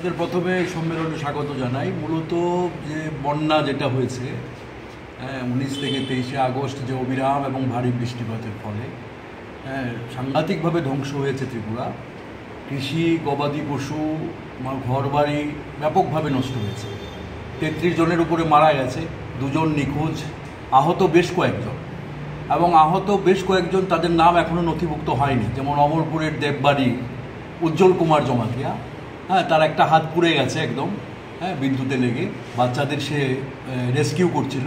আপনাদের প্রথমে সম্মেলনে স্বাগত জানাই। মূলত যে বন্যা যেটা হয়েছে 19 থেকে 23 আগস্ট যে অবিরাম এবং ভারী বৃষ্টিপাতের ফলে সাংঘাতিকভাবে ধ্বংস হয়েছে ত্রিপুরা। কৃষি, গবাদি পশু, ঘরবাড়ি ব্যাপকভাবে নষ্ট হয়েছে। 33 জনের উপরে মারা গেছে, 2 জন নিখোঁজ, আহত বেশ কয়েকজন, এবং আহত বেশ কয়েকজন তাদের নাম এখনও নথিভুক্ত হয়নি। যেমন অমরপুরের দেববাড়ি উজ্জ্বল কুমার জমাতিয়া, তার একটা হাত পুড়ে গেছে একদম, বিদ্যুতে লেগে, বাচ্চাদের সে রেস্কিউ করছিল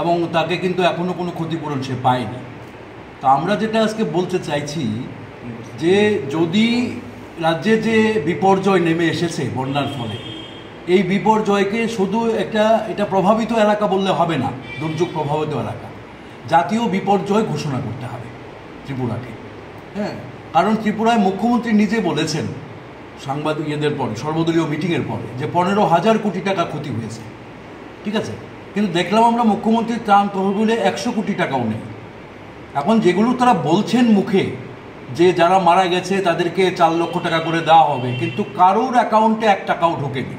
এবং তাকে কিন্তু এখনও কোনো ক্ষতিপূরণ সে পায়নি। তো আমরা যেটা আজকে বলতে চাইছি যে যদি রাজ্যে যে বিপর্যয় নেমে এসেছে বন্যার ফলে, এই বিপর্যয়কে শুধু এটা প্রভাবিত এলাকা বললে হবে না, দুর্যোগ প্রভাবিত এলাকা, জাতীয় বিপর্যয় ঘোষণা করতে হবে ত্রিপুরাকে। কারণ ত্রিপুরায় মুখ্যমন্ত্রী নিজে বলেছেন সাংবাদিকদের পরে, সর্বদলীয় মিটিংয়ের পরে, যে 15,000 কোটি টাকা ক্ষতি হয়েছে। ঠিক আছে, কিন্তু দেখলাম আমরা মুখ্যমন্ত্রীর ত্রাণ তহবিলে 100 কোটি টাকাও নেই। এখন যেগুলো তারা বলছেন মুখে যে যারা মারা গেছে তাদেরকে 4 লক্ষ টাকা করে দেওয়া হবে, কিন্তু কারোর অ্যাকাউন্টে 1 টাকাও ঢোকেনি।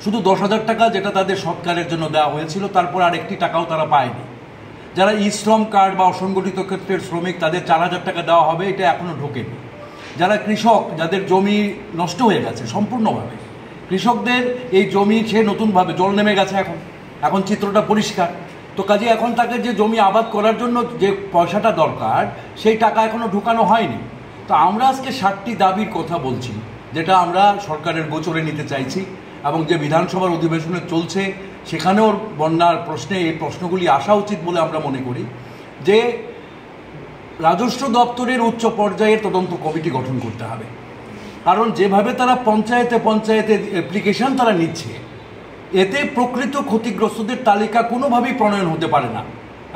শুধু 10,000 টাকা যেটা তাদের সৎকারের জন্য দেওয়া হয়েছিল, তারপর আর 1টি টাকাও তারা পায়নি। যারা শ্রম কার্ড বা অসংগঠিত ক্ষেত্রের শ্রমিক, তাদের 4,000 টাকা দেওয়া হবে, এটা এখনও ঢোকেনি। যারা কৃষক, যাদের জমি নষ্ট হয়ে গেছে সম্পূর্ণভাবে, কৃষকদের এই জমি সে নতুনভাবে জল নেমে গেছে, এখন চিত্রটা পরিষ্কার। তো কাজে এখন তাকে যে জমি আবাদ করার জন্য যে পয়সাটা দরকার, সেই টাকা এখনও ঢোকানো হয়নি। তো আমরা আজকে 7টি দাবির কথা বলছি, যেটা আমরা সরকারের গোচরে নিতে চাইছি, এবং যে বিধানসভার অধিবেশনে চলছে সেখানেও বন্যার প্রশ্নে এই প্রশ্নগুলি আসা উচিত বলে আমরা মনে করি। যে রাজস্ব দপ্তরের উচ্চ পর্যায়ের তদন্ত কমিটি গঠন করতে হবে। কারণ যেভাবে তারা পঞ্চায়েতে অ্যাপ্লিকেশন তারা নিচ্ছে, এতে প্রকৃত ক্ষতিগ্রস্তদের তালিকা কোনোভাবেই প্রণয়ন হতে পারে না,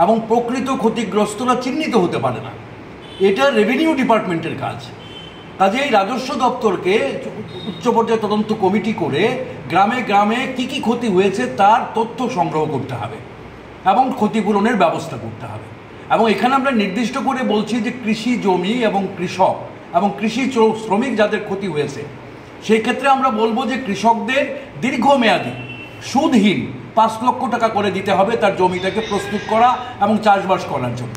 এবং প্রকৃত ক্ষতিগ্রস্তরা চিহ্নিত হতে পারে না। এটা রেভিনিউ ডিপার্টমেন্টের কাজ। কাজেই রাজস্ব দপ্তরকে উচ্চ পর্যায়ে তদন্ত কমিটি করে গ্রামে গ্রামে কী কী ক্ষতি হয়েছে তার তথ্য সংগ্রহ করতে হবে এবং ক্ষতিপূরণের ব্যবস্থা করতে হবে। এবং এখানে আমরা নির্দিষ্ট করে বলছি যে কৃষি জমি এবং কৃষক এবং কৃষি শ্রমিক যাদের ক্ষতি হয়েছে, সেই ক্ষেত্রে আমরা বলবো যে কৃষকদের দীর্ঘমেয়াদী সুদহীন 5 লক্ষ টাকা করে দিতে হবে তার জমিটাকে প্রস্তুত করা এবং চাষবাস করার জন্য।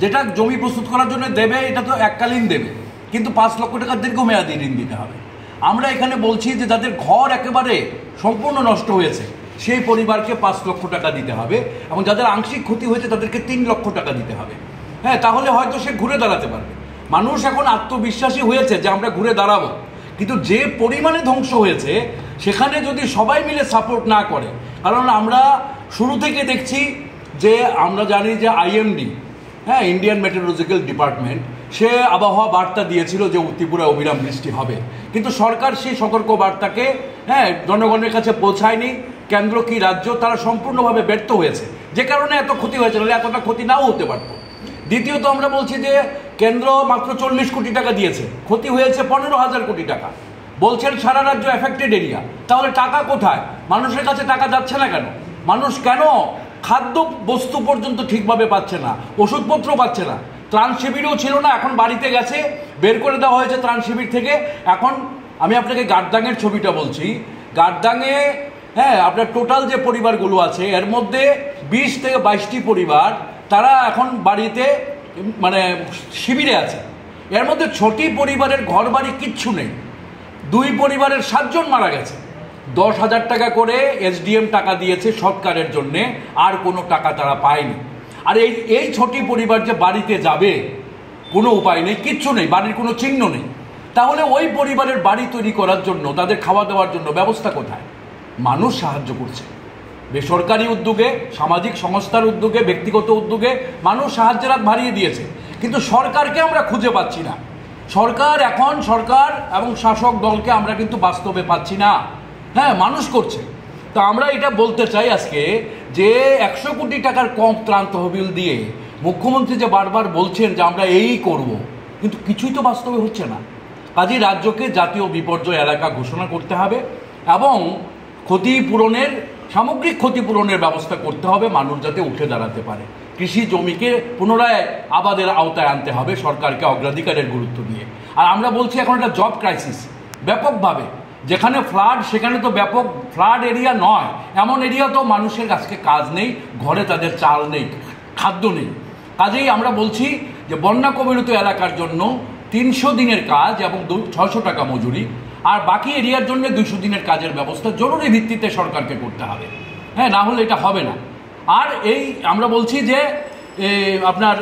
যেটা জমি প্রস্তুত করার জন্য দেবে, এটা তো এককালীন দেবে, কিন্তু 5 লক্ষ টাকা দীর্ঘমেয়াদী ঋণ দিতে হবে। আমরা এখানে বলছি যে যাদের ঘর একেবারে সম্পূর্ণ নষ্ট হয়েছে, সেই পরিবারকে 5 লক্ষ টাকা দিতে হবে, এবং যাদের আংশিক ক্ষতি হয়েছে তাদেরকে 3 লক্ষ টাকা দিতে হবে। তাহলে হয়তো সে ঘুরে দাঁড়াতে পারবে। মানুষ এখন আত্মবিশ্বাসী হয়েছে যে আমরা ঘুরে দাঁড়াবো, কিন্তু যে পরিমাণে ধ্বংস হয়েছে সেখানে যদি সবাই মিলে সাপোর্ট না করে, কারণ আমরা শুরু থেকে দেখছি যে আমরা জানি যে IMD, ইন্ডিয়ান মেটেরোলজিক্যাল ডিপার্টমেন্ট, সে আবহাওয়া বার্তা দিয়েছিল যে ত্রিপুরায় অবিরাম বৃষ্টি হবে, কিন্তু সরকার সেই সতর্ক বার্তাকে জনগণের কাছে পৌঁছায়নি। কেন্দ্র কি রাজ্য, তারা সম্পূর্ণভাবে ব্যর্থ হয়েছে, যে কারণে এত ক্ষতি হয়েছে, এতটা ক্ষতি নাও হতে পারত। দ্বিতীয়ত আমরা বলছি যে কেন্দ্র মাত্র 40 কোটি টাকা দিয়েছে, ক্ষতি হয়েছে 15,000 কোটি টাকা। বলছেন সারা রাজ্য এফেক্টেড এরিয়া, তাহলে টাকা কোথায়? মানুষের কাছে টাকা যাচ্ছে না কেন? মানুষ কেন খাদ্য বস্তু পর্যন্ত ঠিকভাবে পাচ্ছে না, ওষুধপত্র পাচ্ছে না? ত্রাণ শিবিরও ছিল না, এখন বাড়িতে গেছে, বের করে দেওয়া হয়েছে ত্রাণ শিবির থেকে। এখন আমি আপনাকে গার্দাংয়ের ছবিটা বলছি। গার্দাংয়ে আপনার টোটাল যে পরিবারগুলো আছে, এর মধ্যে 20 থেকে 22টি পরিবার তারা এখন বাড়িতে শিবিরে আছে। এর মধ্যে 6টি পরিবারের ঘর বাড়ি কিচ্ছু নেই, 2 পরিবারের 7 জন মারা গেছে। 10,000 টাকা করে SDM টাকা দিয়েছে সৎকারের জন্যে, আর কোনো টাকা তারা পায়নি। আর এই 6টি পরিবার যে বাড়িতে যাবে, কোনো উপায় নেই, কিচ্ছু নেই, বাড়ির কোনো চিহ্ন নেই। তাহলে ওই পরিবারের বাড়ি তৈরি করার জন্য, তাদের খাওয়া দাওয়ার জন্য ব্যবস্থা কোথায়? মানুষ সাহায্য করছে, বেসরকারি উদ্যোগে, সামাজিক সংস্থার উদ্যোগে, ব্যক্তিগত উদ্যোগে মানুষ সাহায্যের হাত বাড়িয়ে দিয়েছে, কিন্তু সরকারকে আমরা খুঁজে পাচ্ছি না। সরকার এবং শাসক দলকে আমরা কিন্তু বাস্তবে পাচ্ছি না। মানুষ করছে। তো আমরা এটা বলতে চাই আজকে যে 100 কোটি টাকার কম ত্রাণ তহবিল দিয়ে মুখ্যমন্ত্রী যে বারবার বলছেন যে আমরা এই করব, কিন্তু কিছুই তো বাস্তবে হচ্ছে না। কাজেই রাজ্যকে জাতীয় বিপর্যয় এলাকা ঘোষণা করতে হবে এবং সামগ্রিক ক্ষতিপূরণের ব্যবস্থা করতে হবে, মানুষ যাতে উঠে দাঁড়াতে পারে। কৃষি জমিকে পুনরায় আবাদের আওতায় আনতে হবে সরকারকে অগ্রাধিকারের গুরুত্ব দিয়ে। আর আমরা বলছি এখন একটা জব ক্রাইসিস ব্যাপকভাবে, যেখানে ফ্লাড সেখানে তো ব্যাপক ফ্লাড এরিয়া নয়, এমন এরিয়া তো মানুষের আজকে কাজ নেই, ঘরে তাদের চাল নেই, খাদ্য নেই। কাজেই আমরা বলছি যে বন্যা কবলিত এলাকার জন্য 300 দিনের কাজ এবং 600 টাকা মজুরি, আর বাকি এরিয়ার জন্য 200 দিনের কাজের ব্যবস্থা জরুরি ভিত্তিতে সরকারকে করতে হবে। হ্যাঁ, না হলে এটা হবে না। আর এই আমরা বলছি যে আপনার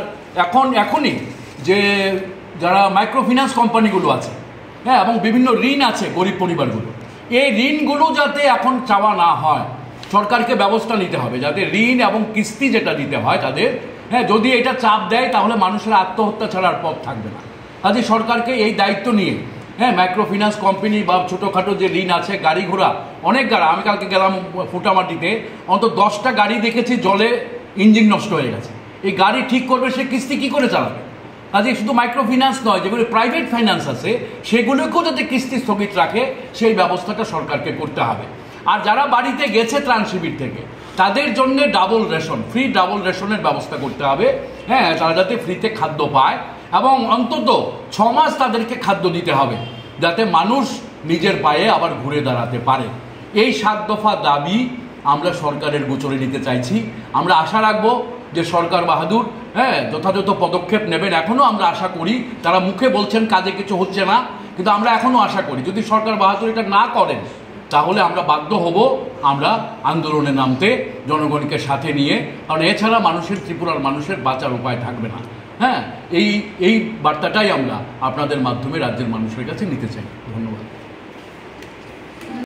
এখনই যে যারা মাইক্রো ফিন্যান্স কোম্পানিগুলো আছে, হ্যাঁ, এবং বিভিন্ন ঋণ আছে গরিব পরিবারগুলো, এই ঋণগুলো যাতে এখন চাওয়া না হয়, সরকারকে ব্যবস্থা নিতে হবে যাতে ঋণ এবং কিস্তি যেটা দিতে হয় তাদের, হ্যাঁ, যদি এটা চাপ দেয় তাহলে মানুষের আত্মহত্যা ছাড়ার পথ থাকবে না। কাজে সরকারকে এই দায়িত্ব নিয়ে, হ্যাঁ, মাইক্রো ফিন্যান্স কোম্পানি বা ছোটোখাটো যে ঋণ আছে, গাড়ি ঘোড়া অনেক গাড়ি, আমি কালকে গেলাম ফুটামাটিতে, অন্তত 10টা গাড়ি দেখেছি জলে ইঞ্জিন নষ্ট হয়ে গেছে। এই গাড়ি ঠিক করবে, সে কিস্তি কী করে চালাবে? কাজে শুধু মাইক্রো ফিন্যান্স নয়, যেগুলো প্রাইভেট ফাইন্যান্স আছে সেগুলোকেও যাতে কিস্তি স্থগিত রাখে সেই ব্যবস্থাটা সরকারকে করতে হবে। আর যারা বাড়িতে গেছে ত্রাণ শিবির থেকে তাদের জন্য ডাবল রেশন, ফ্রি ডাবল রেশনের ব্যবস্থা করতে হবে। হ্যাঁ, তারা যাতে ফ্রিতে খাদ্য পায় এবং অন্তত 6 মাস তাদেরকে খাদ্য দিতে হবে যাতে মানুষ নিজের পায়ে আবার ঘুরে দাঁড়াতে পারে। এই 7 দফা দাবি আমরা সরকারের গোচরে নিতে চাইছি। আমরা আশা রাখবো যে সরকার বাহাদুর, হ্যাঁ, যথাযথ পদক্ষেপ নেবেন। এখনও আমরা আশা করি, তারা মুখে বলছেন কাজে কিছু হচ্ছে না, কিন্তু আমরা এখনও আশা করি যদি সরকার বাহাদুর এটা না করেন তাহলে আমরা বাধ্য হব আমরা আন্দোলনে নামতে, জনগণকে সাথে নিয়ে, কারণ এছাড়া ত্রিপুরার মানুষের বাঁচার উপায় থাকবে না। হ্যাঁ, এই বার্তাটাই আমরা আপনাদের মাধ্যমে রাজ্যের মানুষের কাছে নিতে চাই। ধন্যবাদ।